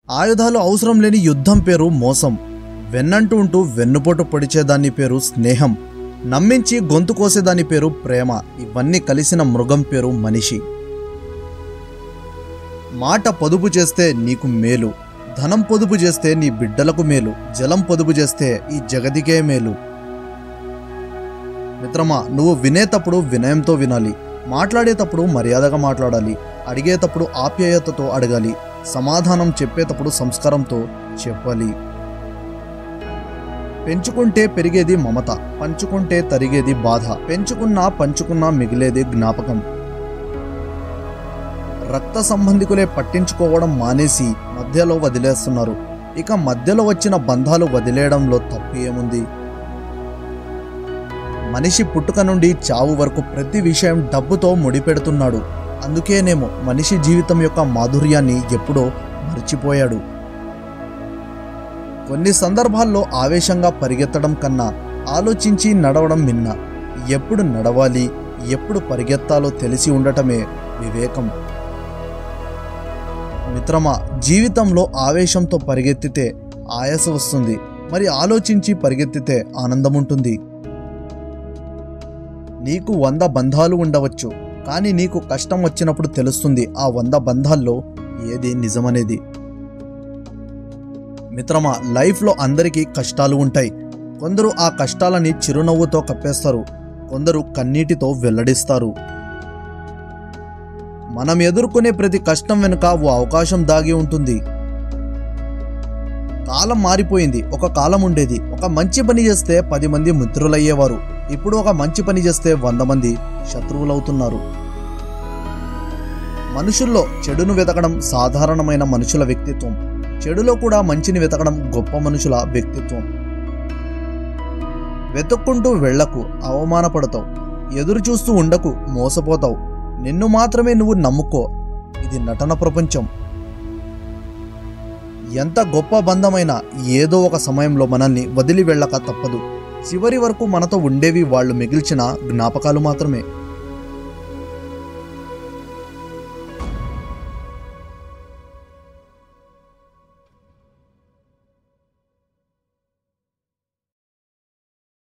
ఆయుధాలు అవసరం లేని యుద్ధం పేరు మోసం. వెన్నంటూ ఉంటూ వెన్నుపోటు పొడిచేదాన్ని పేరు స్నేహం. నమ్మించి గొంతు కోసేదాని పేరు ప్రేమ. ఇవన్నీ కలిసిన మృగం పేరు మనిషి. మాట పొదుపు చేస్తే నీకు మేలు, ధనం పొదుపు చేస్తే నీ బిడ్డలకు మేలు, జలం పొదుపు చేస్తే ఈ జగతికే మేలు. మిత్రమా, నువ్వు వినేటప్పుడు వినయంతో వినాలి, మాట్లాడేటప్పుడు మర్యాదగా మాట్లాడాలి, అడిగేటప్పుడు ఆప్యాయతతో అడగాలి, సమాధానం చెప్పేటప్పుడు సంస్కారంతో చెప్పాలి. పెంచుకుంటే పెరిగేది మమత, పంచుకుంటే తరిగేది బాధ, పెంచుకున్నా పంచుకున్నా మిగిలేది జ్ఞాపకం. రక్త సంబంధికులే పట్టించుకోవడం మానేసి మధ్యలో వదిలేస్తున్నారు. ఇక మధ్యలో వచ్చిన బంధాలు వదిలేయడంలో తప్పు ఏముంది? మనిషి పుట్టుక నుండి చావు వరకు ప్రతి విషయం డబ్బుతో ముడిపెడుతున్నాడు. అందుకేనేమో మనిషి జీవితం యొక్క మాధుర్యాన్ని ఎప్పుడో మర్చిపోయాడు. కొన్ని సందర్భాల్లో ఆవేశంగా పరిగెత్తడం కన్నా ఆలోచించి నడవడం మిన్న. ఎప్పుడు నడవాలి, ఎప్పుడు పరిగెత్తాలో తెలిసి ఉండటమే వివేకం. మిత్రమా, జీవితంలో ఆవేశంతో పరిగెత్తితే ఆయాస వస్తుంది, మరి ఆలోచించి పరిగెత్తితే ఆనందం ఉంటుంది. నీకు 100 బంధాలు ఉండవచ్చు, కానీ నీకు కష్టం వచ్చినప్పుడు తెలుస్తుంది ఆ 100 బంధాల్లో ఏది నిజమనేది. మిత్రమా, లైఫ్లో అందరికీ కష్టాలు ఉంటాయి. కొందరు ఆ కష్టాలని చిరునవ్వుతో కప్పేస్తారు, కొందరు కన్నీటితో వెల్లడిస్తారు. మనం ఎదుర్కొనే ప్రతి కష్టం వెనుక ఓ అవకాశం దాగి ఉంటుంది. కాలం మారిపోయింది. ఒక కాలం ఉండేది, ఒక మంచి పని చేస్తే 10 మంది మిత్రులయ్యేవారు. ఇప్పుడు ఒక మంచి పని చేస్తే 100 మంది శత్రువులవుతున్నారు. మనుషుల్లో చెడును వెతకడం సాధారణమైన మనుషుల వ్యక్తిత్వం. చెడులో కూడా మంచిని వెతకడం గొప్ప మనుషుల వ్యక్తిత్వం. వెతుక్కుంటూ వెళ్లకు, అవమానపడతావు. ఎదురు చూస్తూ ఉండకు, మోసపోతావు. నిన్ను మాత్రమే నువ్వు నమ్ముకో, ఇది నటన ప్రపంచం. ఎంత గొప్ప బంధమైనా ఏదో ఒక సమయంలో మనల్ని వదిలి వెళ్ళక తప్పదు. చివరి వరకు మనతో ఉండేవి వాళ్ళు మిగిల్చిన జ్ఞాపకాలు మాత్రమే.